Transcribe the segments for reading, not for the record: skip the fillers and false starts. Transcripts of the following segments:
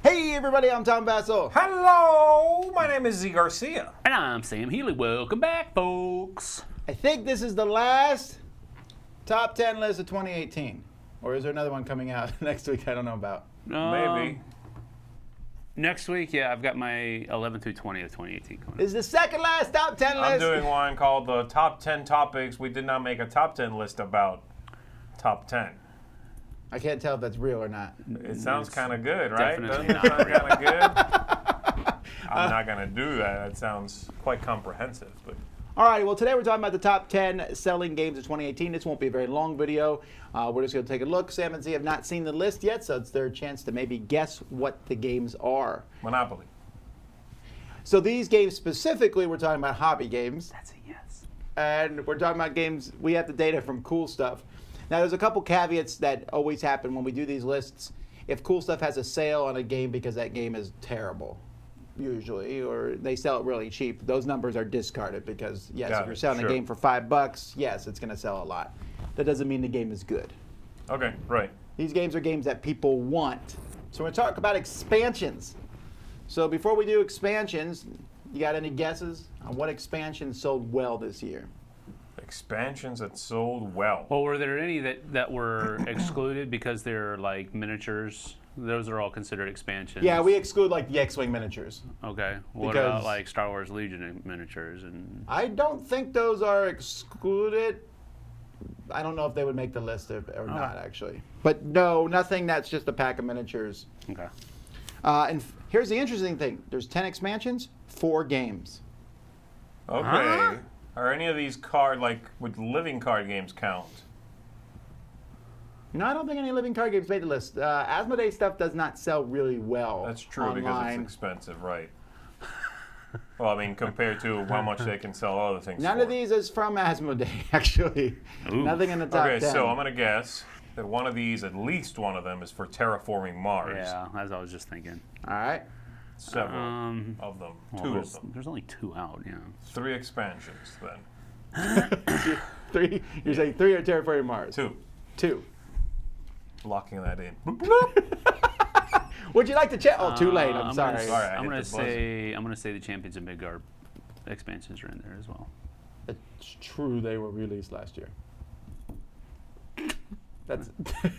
Hey everybody, I'm Tom Vasel. Hello, my name is Z Garcia. And I'm Sam Healy. Welcome back, folks. I think this is the last top 10 list of 2018. Or is there another one coming out next week I don't know about? Maybe. Next week, yeah, I've got my 11 through 20 of 2018 coming. This is the second last top 10 list. I'm doing one called the Top 10 Topics. We did not make a top 10 list about top 10. I can't tell if that's real or not. It sounds kind of good, right? definitely Doesn't it not sound kind of good? I'm not going to do that. That sounds quite comprehensive. But All right, well, today we're talking about the top 10 selling games of 2018. This won't be a very long video. We're just going to take a look. Sam and Z have not seen the list yet, so it's their chance to maybe guess what the games are. Monopoly. So these games specifically, we're talking about hobby games. That's a yes. And we're talking about games, we have the data from Cool Stuff. Now, there's a couple caveats that always happen when we do these lists. If Cool Stuff has a sale on a game because that game is terrible, usually, or they sell it really cheap, those numbers are discarded because, yes, if you're selling a game for $5, yes, it's going to sell a lot. That doesn't mean the game is good. Okay, right. These games are games that people want. So we're going to talk about expansions. So before we do expansions, you got any guesses on what expansion sold well this year? Expansions that sold well. Well, were there any that were excluded because they're like miniatures? Those are all considered expansions. Yeah, we exclude like the X-Wing miniatures. Okay. What Because- about like Star Wars Legion miniatures and? I don't think those are excluded. I don't know if they would make the list or not, actually. But no, nothing that's just a pack of miniatures. Okay. And here's the interesting thing. There's 10 expansions, 4 games. Okay. Huh? Are any of these would living card games count? No, I don't think any living card games made the list. Asmodee stuff does not sell really well. That's true online. because it's expensive, right? Well, I mean, compared to how much they can sell other things None for. of these is from Asmodee, actually. Ooh. Nothing in the top 10. Okay, so I'm going to guess that one of these, at least one of them, is for Terraforming Mars. Yeah, as I was just thinking. All right. Several of them. Well, Two there's, of them. there's only 2 out. Yeah. 3 expansions, then. 3. You're saying 3 are Terraforming Mars? 2. 2. Locking that in. Would you like to check? Oh, too late. I'm sorry. Sorry, I I'm hit gonna the buzzer. I'm gonna say the Champions of Midgard expansions are in there as well. It's true they were released last year. That's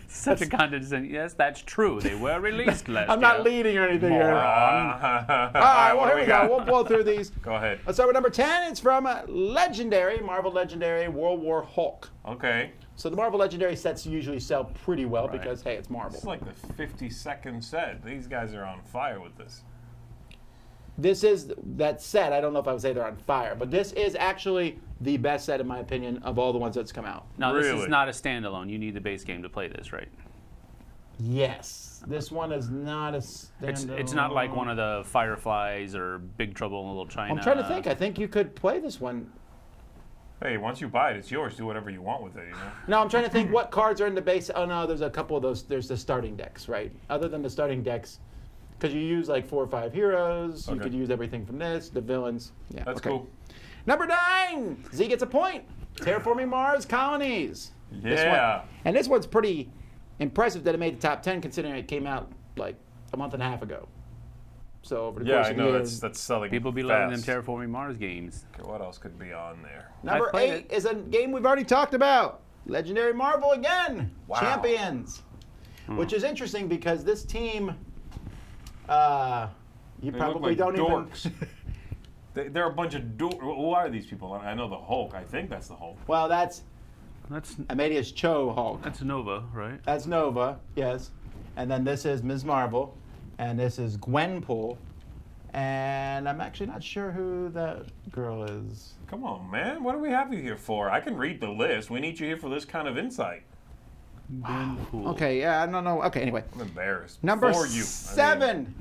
Such a condescending. Yes, that's true. They were released last year. I'm not leading or anything here. All All right, well, here we go. We'll blow through these. Go ahead. Let's start with number 10. It's from Marvel Legendary World War Hulk. Okay. So the Marvel Legendary sets usually sell pretty well Right. because, hey, it's Marvel. It's like the 52nd set. These guys are on fire with this. This is that set. I don't know if I would say they're on fire, but this is actually the best set, in my opinion, of all the ones that's come out. Now, this Really? is not a standalone. You need the base game to play this, right? Yes. This one is not a standalone. It's not like one of the Fireflies or Big Trouble in Little China. I'm trying to think. I think you could play this one. Hey, once you buy it, it's yours. Do whatever you want with it, you know? No, I'm trying to think what cards are in the base. Oh, no, there's a couple of those. There's the starting decks, right? Other than the starting decks, because you use like 4 or 5 heroes. You Okay. could use everything from this, the villains. Yeah, That's okay. cool. Number 9. Z gets a point. Terraforming Mars Colonies. This Yeah. one, and this one's pretty impressive that it made the top 10 considering it came out like a month and a half ago. So over the Yeah, course I of know. years. That's selling People be fast. loving them Terraforming Mars games. Okay, what else could be on there? Number I've played 8 is a game we've already talked about. Legendary Marvel again. Wow. Champions. Which is interesting because this team, you They probably look like don't dorks. They're a bunch of Who are these people? I know the Hulk. I think that's the Hulk. Well, that's That's Amadeus Cho Hulk. that's Nova, right? That's Nova, yes. And then this is Ms. Marvel. And this is Gwenpool. And I'm actually not sure who that girl is. Come on, man. What do we have you here for? I can read the list. We need you here for this kind of insight. Cool. Okay, yeah, I don't know. Okay, anyway. I'm embarrassed. Number for you. 7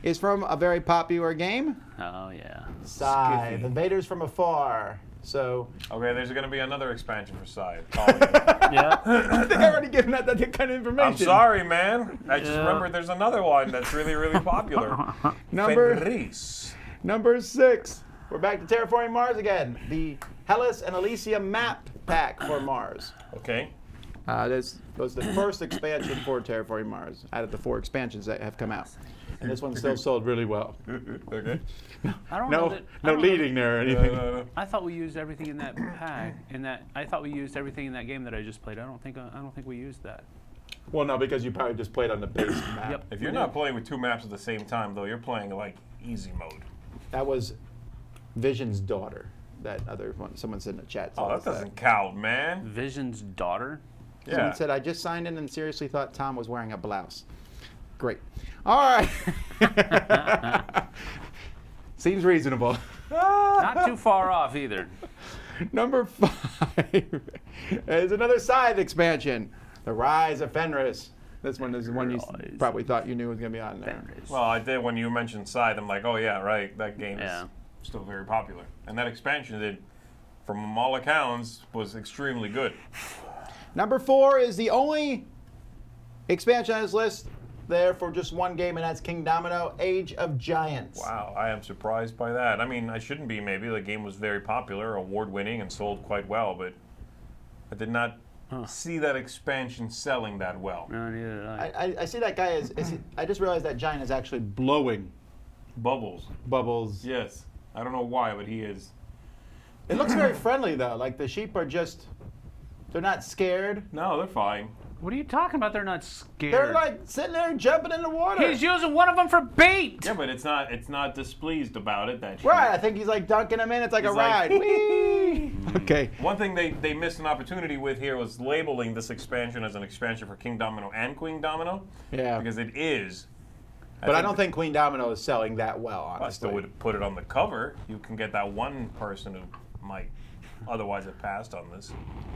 is from a very popular game. Oh yeah. Scythe, Skiffy. Invaders from Afar. So, Okay, there's going to be another expansion for Scythe. Yeah. I think I've already given out that kind of information. I'm sorry, man. I just Yeah. remembered there's another one that's really, really popular. Number Fenris. 6. We're back to Terraforming Mars again. The Hellas and Elysium map pack for Mars. Okay. This was the first expansion for Terraforming Mars out of the 4 expansions that have come out. and this one still sold really well. Okay. I don't know No, that, I no don't know leading there or anything. No. I thought we used everything in that pack. I thought we used everything in that game that I just played. I don't think we used that. Well, no, because you probably just played on the base map. Yep. If you're not playing with 2 maps at the same time, though, you're playing like easy mode. That was Vision's daughter. That other one. Someone said in the chat. Oh, that doesn't count, man. Vision's daughter. Someone Yeah. said, I just signed in and seriously thought Tom was wearing a blouse. Great. All right. Seems reasonable. Not too far off either. Number 5 is another side expansion, The Rise of Fenris. This one is the one you Rise probably thought you knew was going to be on there. Fenris. Well, I did when you mentioned Scythe. I'm like, oh yeah, right. That game Yeah. is still very popular, and that expansion did, from all accounts, was extremely good. Number 4 is the only expansion on this list there for just one game, and that's King Domino, Age of Giants. Wow, I am surprised by that. I mean, I shouldn't be. Maybe the game was very popular, award-winning, and sold quite well, but I did not see that expansion selling that well. No, neither did I. I see that guy I just realized that giant is actually blowing Bubbles. bubbles. Yes. I don't know why, but he is. It looks very friendly though. Like the sheep are just, they're not scared. No, they're fine. What are you talking about? They're not scared. They're like sitting there jumping in the water. He's using one of them for bait. Yeah, but it's not displeased about it. That Right, I think he's like dunking them in. It's like He's a like, ride. Whee! Okay. One thing they missed an opportunity with here was labeling this expansion as an expansion for King Domino and Queen Domino. Yeah. Because it is. But I don't think Queen Domino is selling that well, honestly. I still would put it on the cover. You can get that one person who might otherwise have passed on this.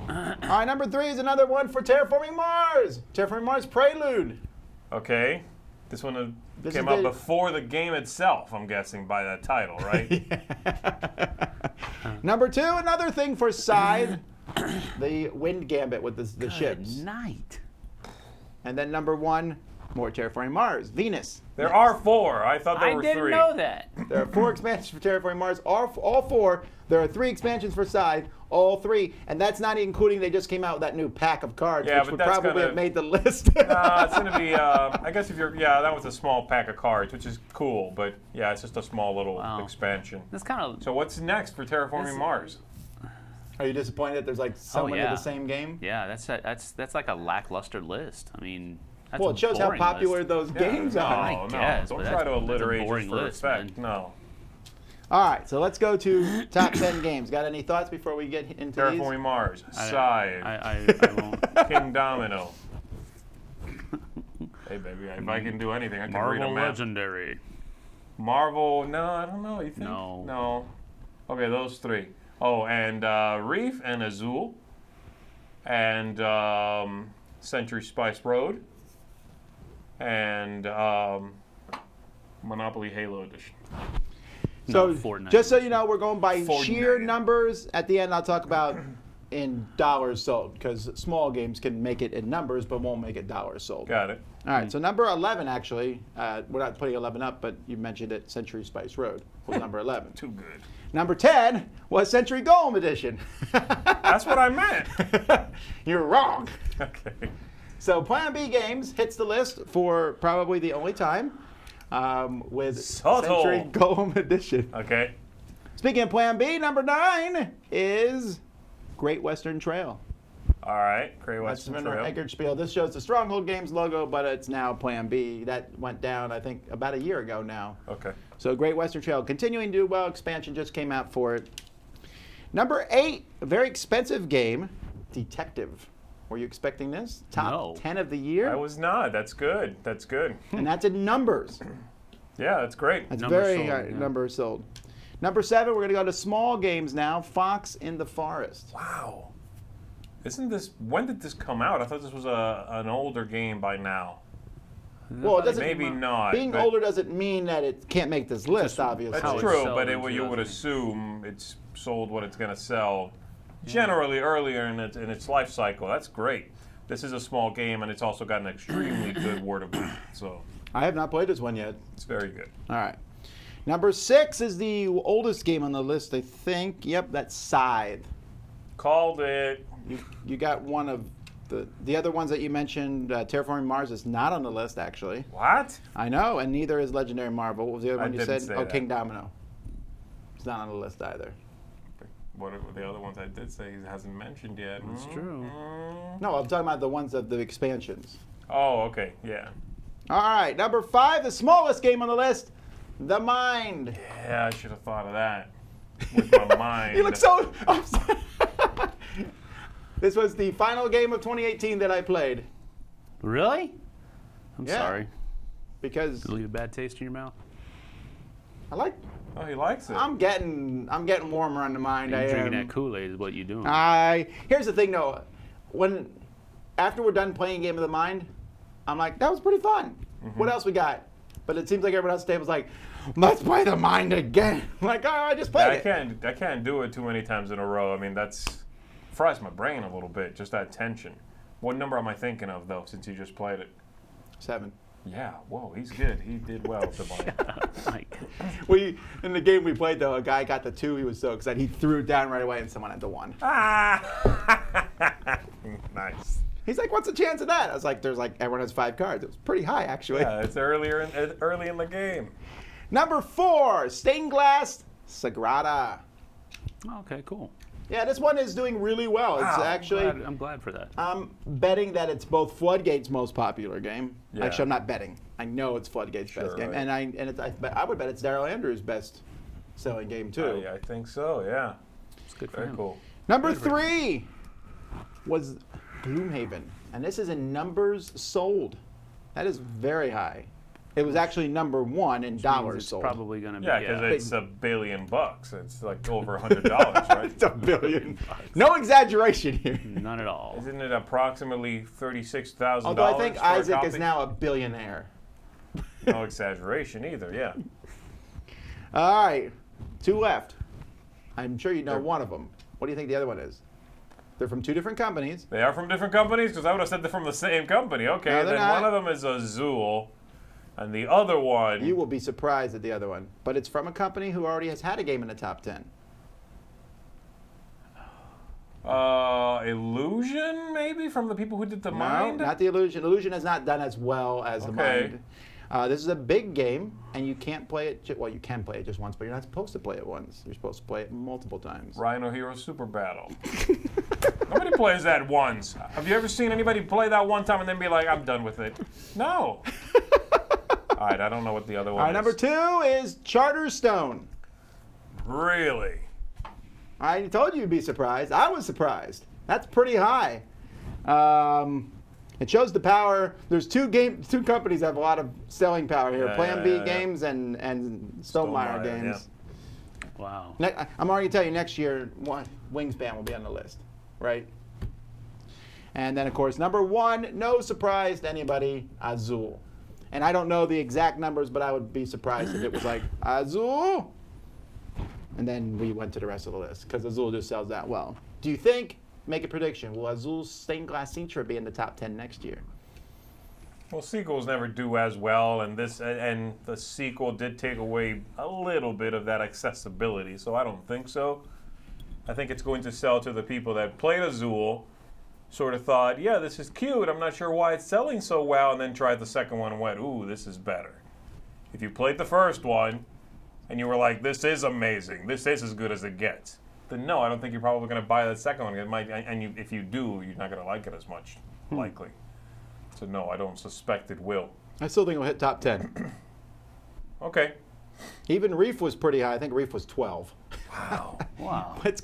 All right, number 3 is another one for Terraforming Mars. Terraforming Mars Prelude. Okay. This one This came is out the- before the game itself, I'm guessing, by that title, right? Number 2, another thing for Scythe, the Wind Gambit with the ships. Good night. And then number 1, more Terraforming Mars, Venus. There are 4. I thought there I were didn't 3. know that. There are 4 expansions for Terraforming Mars, all 4. There are 3 expansions for Scythe, all 3. And that's not including they just came out with that new pack of cards, Yeah, which but would that's probably gonna- have made the list. It's going to be, I guess if you're, yeah, that was a small pack of cards, which is cool, but yeah, it's just a small little Wow. expansion. That's kind of. So what's next for Terraforming This- Mars? Are you disappointed that there's like so many of yeah. the same game? Yeah, that's like a lackluster list. I mean, that's Well, a it shows how boring popular list. those games no, are. I no, guess, don't but try to that's a alliterate just boring for list, effect. man. No. All right, so let's go to top 10 games. Got any thoughts before we get into Terraforming Mars, Scythe, I won't. King Domino. Hey, baby, if I can do anything, I can read a Marvel map. Legendary. Marvel, no, I don't know. You think? No. No. Okay, those 3. Oh, and Reef and Azul, and Century Spice Road, and Monopoly Halo Edition. So, No, Fortnite. just so you know, we're going by Fortnite. sheer numbers. At the end, I'll talk about in dollars sold, because small games can make it in numbers, but won't make it dollars sold. Got it. All right, so number 11, actually, we're not putting 11 up, but you mentioned it, Century Spice Road was number 11. Too good. Number 10 was Century Golem Edition. That's what I meant. You're wrong. Okay. So Plan B Games hits the list for probably the only time with Subtle. Century Golem Edition. Okay. Speaking of Plan B, number 9 is Great Western Trail. All right. Great That's Western from Trail. Eggert Spiel. This shows the Stronghold Games logo, but it's now Plan B. That went down, I think, about a year ago now. Okay. So Great Western Trail continuing to do well. Expansion just came out for it. Number 8, a very expensive game, Detective. Were you expecting this? Top No. 10 of the year? I was not. That's good. That's good. And that's in numbers. Yeah, that's great. That's Numbers very sold, high yeah. numbers sold. Number 7, we're going to go to small games now. Fox in the Forest. Wow. Isn't this? When did this come out? I thought this was an older game by now. Well, it doesn't. Maybe not. Being but older doesn't mean that it can't make this list, obviously. That's how it's true, sold but in you would 2008. assume it's sold what it's going to sell. Generally, earlier in its life cycle. That's great. This is a small game, and it's also got an extremely good word of mouth. So I have not played this one yet. it's very good. All right. Number 6 is the oldest game on the list, I think. Yep, that's Scythe. Called it. You got one of The other ones that you mentioned, Terraforming Mars is not on the list, actually. What? I know, and neither is Legendary Marvel. What was the other I one you didn't said? say Oh, that. King Domino. It's not on the list either. What are the other ones I did say he hasn't mentioned yet? That's true. No, I'm talking about the ones of the expansions. Oh, okay, yeah. All right, number 5, the smallest game on the list, The Mind. Yeah, I should have thought of that with my mind. You look so upset. This was the final game of 2018 that I played. Really? I'm Yeah. sorry. Because Did it leave a bad taste in your mouth? I like. Oh, he likes it. I'm getting warmer on the mind. You're I drinking am. that Kool-Aid is what you're doing. Here's the thing though, after we're done playing Game of the Mind, I'm like, that was pretty fun. What else we got? But it seems like everyone else at the table's like, let's play The Mind again. I'm like, oh, I just played it. I can't do it too many times in a row. I mean, that's fries my brain a little bit, just that tension. What number am I thinking of though, since you just played it? 7. Yeah, whoa, he's good. He did well with the ball. Like, In the game we played though, a guy got the 2. He was so excited. He threw it down right away, and someone had the 1. Ah! Nice. He's like, what's the chance of that? I was like, everyone has 5 cards. It was pretty high actually. Yeah, it's early in the game. Number 4, Stained Glass Sagrada. okay, cool. Yeah, this one is doing really well. It's Wow. actually. I'm glad for that. I'm betting that it's both Floodgate's most popular game. Yeah. Actually, I'm not betting. I know it's Floodgate's best game, right. and I would bet it's Daryl Andrews' best selling game too. I think so. Yeah. It's good for Very him. cool. Number 3 was Gloomhaven, and this is in numbers sold. That is very high. It was actually number 1 in dollars It's sold. probably going to be. Yeah, because it's $1 billion. It's like over $100, right? It's $1 billion. No exaggeration here. None at all. Isn't it approximately $36,000? Although I think for a Isaac is copy? now a billionaire. No exaggeration either. Yeah. All right, 2 left. I'm sure you know They're- one of them. What do you think the other one is? They're from 2 different companies. They are from different companies? Because I would have said they're from the same company. Okay, No, they're then not. one of them is Azul, and the other one. You will be surprised at the other one. But it's from a company who already has had a game in the top 10. Illusion, maybe, from the people who did the Mind? No, not the Illusion. Illusion has not done as well as the Okay. Mind. This is a big game, and you can't play it. Well, you can play it just once, but you're not supposed to play it once. You're supposed to play it multiple times. Rhino Hero Super Battle. Nobody plays that once. Have you ever seen anybody play that one time and then be like, I'm done with it? No. All right, I don't know what the other one All right, is. number 2 is Charterstone. Really? I told you you'd be surprised. I was surprised. That's pretty high. It shows the power. There's two companies that have a lot of selling power here: Yeah, Plan B yeah. Games and Stonemaier Stonemaier, Games. Wow. I'm already telling you, next year, Wingspan will be on the list, right? And then, of course, number 1, no surprise to anybody, Azul. And I don't know the exact numbers, but I would be surprised if it was like Azul. And then we went to the rest of the list because Azul just sells that well. Do you think? Make a prediction. Will Azul's Stained Glass Citra be in the top 10 next year? Well, sequels never do as well, and the sequel did take away a little bit of that accessibility, so I don't think so. I think it's going to sell to the people that played Azul, sort of thought, yeah, this is cute, I'm not sure why it's selling so well, and then tried the second one and went, ooh, this is better. If you played the first one, and you were like, this is amazing, this is as good as it gets, then no, I don't think you're probably going to buy the second one. It might, if you do, you're not going to like it as much, likely. So no, I don't suspect it will. I still think it'll hit top 10. Okay. Even Reef was pretty high. I think Reef was 12. Wow. Wow. It's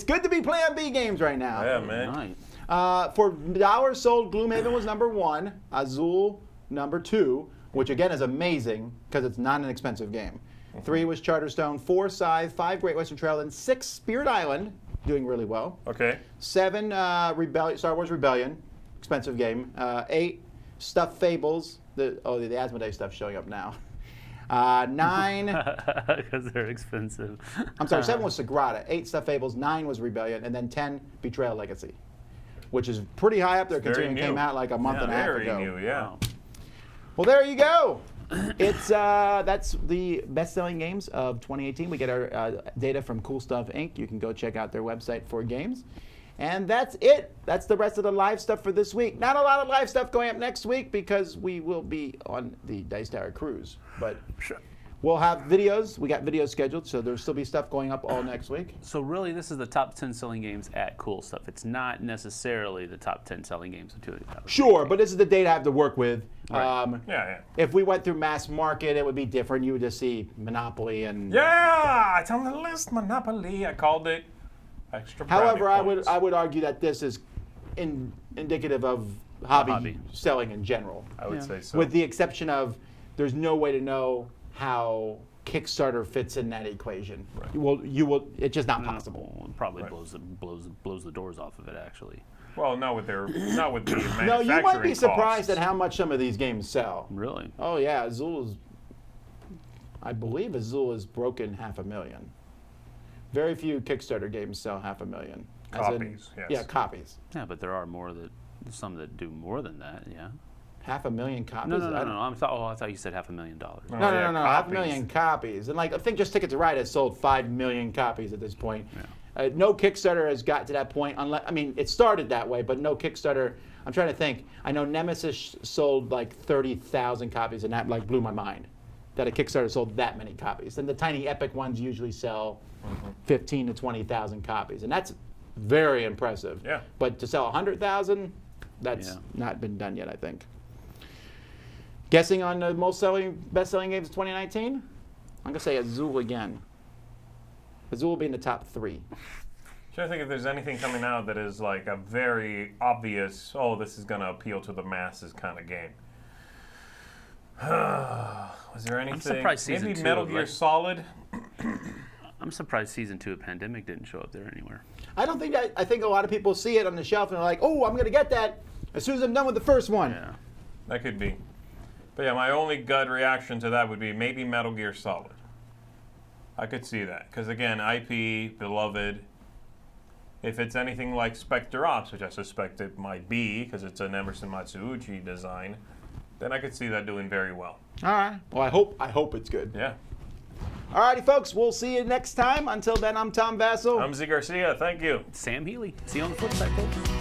good to be Plan B games right now. Yeah, man. Nice. For dollars sold, Gloomhaven was number 1, Azul number 2, which again is amazing because it's not an expensive game. 3 was Charterstone, 4 Scythe, 5 Great Western Trail, and 6 Spirit Island, doing really well. Okay. 7 Star Wars Rebellion, expensive game. 8 Stuffed Fables, the Asmodee stuff showing up now. 9, Because they're expensive. I'm sorry, 7 was Sagrada, 8 Stuffed Fables, 9 was Rebellion, and then 10 Betrayal Legacy, which is pretty high up there Very considering it came new. out like a month and a half Very ago. new, yeah. Wow. Well, there you go. It's that's the best-selling games of 2018. We get our data from Cool Stuff Inc. You can go check out their website for games. And that's it. That's the rest of the live stuff for this week. Not a lot of live stuff going up next week because we will be on the Dice Tower cruise. But we'll have videos. We got videos scheduled, so there'll still be stuff going up all next week. So really, this is the top 10 selling games at Cool Stuff. It's not necessarily the top 10 selling games of 2000. Sure, but this is the data I have to work with. Right. Yeah. If we went through mass market, it would be different. You would just see Monopoly and. Yeah, it's on the list. Monopoly. I called it. Extra. However, brownie I would argue that this is indicative of hobby hobby. selling in general, I would say so. with the exception of there's no way to know how Kickstarter fits in that equation. Right. You will. It's just not possible. Well, it probably Right. blows the doors off of it, actually. Well, not with the manufacturing No, you might be surprised costs. at how much some of these games sell. Really? Oh yeah, I believe Azul has broken 500,000. Very few Kickstarter games sell 500,000. As in- Copies, yes. Yeah, copies. Yeah, but there are some that do more than that, yeah. 500,000 copies? No. I don't- I thought you said $500,000. No. No, yeah, no, copies. 500,000 copies. And like, I think just Ticket to Ride has sold 5 million copies at this point. Yeah. No Kickstarter has got to that point. It started that way, but no Kickstarter. I'm trying to think. I know Nemesis sold like 30,000 copies, and that like blew my mind that a Kickstarter sold that many copies. And the tiny Epic ones usually sell 15 to 20,000 copies, and that's very impressive. Yeah. But to sell 100,000, that's Yeah. not been done yet, I think. Guessing on the best-selling games of 2019? I'm gonna say Azul again. Azul will be in the top 3. Trying to think if there's anything coming out that is like a very obvious, this is going to appeal to the masses kind of game. Was there anything? surprised Season Maybe 2 Metal of, Gear like- Solid? I'm surprised Season 2 of Pandemic didn't show up there anywhere. I don't think that. I think a lot of people see it on the shelf and are like, "Oh, I'm gonna get that as soon as I'm done with the first one." Yeah. That could be. But yeah, my only gut reaction to that would be maybe Metal Gear Solid. I could see that. Because again, IP, beloved. If it's anything like Spectre Ops, which I suspect it might be, because it's an Emerson Matsuuchi design, then I could see that doing very well. All right. Well, I hope it's good. Yeah. All righty, folks. We'll see you next time. Until then, I'm Tom Vasel. I'm Z Garcia. Thank you. Sam Healy. See you on the flip side, folks.